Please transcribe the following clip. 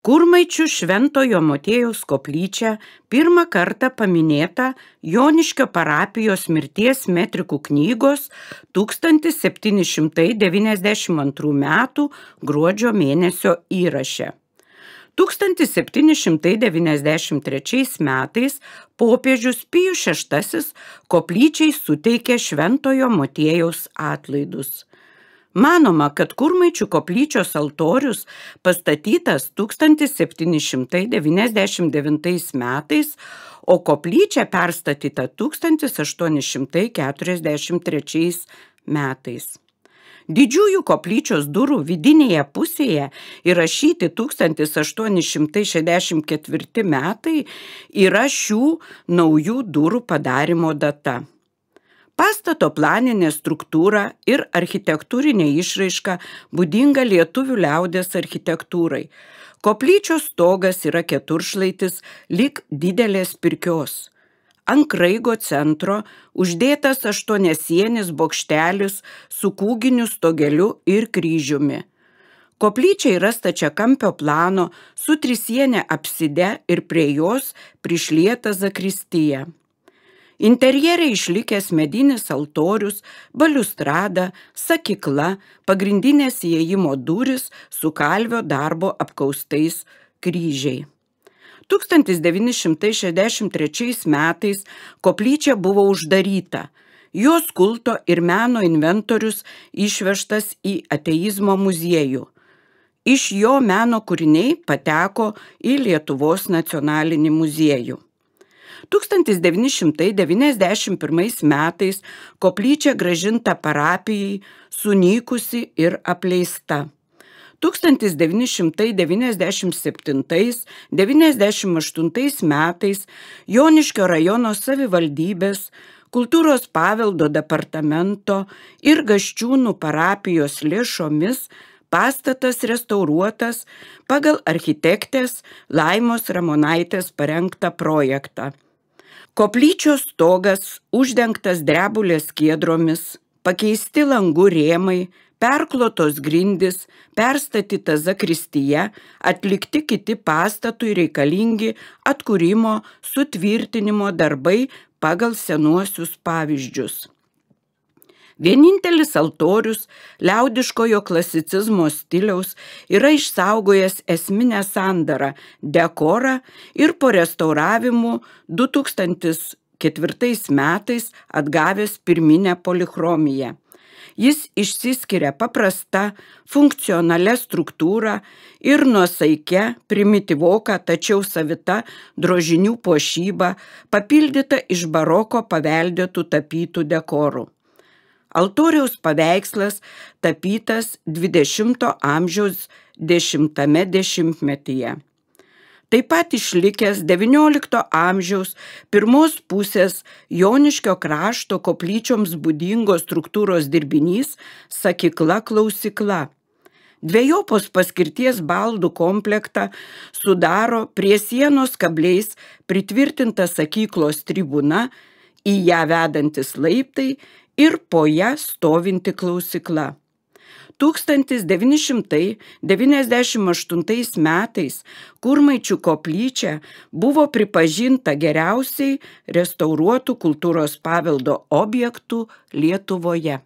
Kurmaičių Šventojo Motiejaus koplyčia pirmą kartą paminėta Joniškio parapijos mirties metrikų knygos 1792 m. gruodžio mėnesio įraše. 1793 metais popiežius Pijus VI koplyčiai suteikė Šventojo Motiejaus atlaidus. Manoma, kad Kurmaičių koplyčios altorius pastatytas 1799 metais, o koplyčia perstatyta 1843 metais. Didžiųjų koplyčios durų vidinėje pusėje įrašyti 1864 metai yra šių naujų durų padarymo data. Pastato planinė struktūra ir architektūrinė išraiška būdinga lietuvių liaudies architektūrai. Koplyčios stogas yra keturšlaitis lyg didelės pirkios. Ant kraigo centro uždėtas aštuoniasienis bokštelis su kūginiu stogeliu ir kryžiumi. Koplyčia yra stačiakampio plano su trisiene apside ir prie jos prišlieta zakristija. Interjere išlikęs medinis altorius, baliustrada, sakykla, pagrindinės įėjimo durys su kalvio darbo apkaustais kryžiai. 1963 metais koplyčia buvo uždaryta. Jos kulto ir meno inventorius išvežtas į ateizmo muziejų. Iš jo meno kūriniai pateko į Lietuvos nacionalinį muziejų. 1991 metais koplyčia grąžinta parapijai, sunykusi ir apleista. 1997–98 metais Joniškio rajono savivaldybės, kultūros paveldo departamento ir Gaščiūnų parapijos lėšomis pastatas restauruotas pagal architektės Laimos Ramonaitės parengtą projektą. Koplyčios stogas uždengtas drebulės skiedromis, pakeisti langų rėmai, perklotos grindys, perstatyta zakristija, atlikti kiti pastatui reikalingi atkūrimo, sutvirtinimo darbai pagal senuosius pavyzdžius. Vienintelis altorius liaudiškojo klasicizmo stiliaus yra išsaugojęs esminę sandarą, dekorą ir po restauravimų 2004 metais atgavęs pirminę polichromiją. Jis išsiskiria paprasta, funkcionalia struktūra ir nuosaikia, primityvoka, tačiau savita drožinių puošyba, papildyta iš baroko paveldėtų tapytų dekorų. Altoriaus paveikslas tapytas 20 amžiaus 10-metyje. Taip pat išlikęs 19 amžiaus pirmos pusės Joniškio krašto koplyčioms būdingos struktūros dirbinys sakykla klausykla. Dvejopos paskirties baldų komplektą sudaro prie sienos kabliais pritvirtinta sakyklos tribūna, į ją vedantis laiptai ir po ją stovinti klausykla. 1998 metais Kurmaičių koplyčia buvo pripažinta geriausiai restauruotų kultūros paveldo objektų Lietuvoje.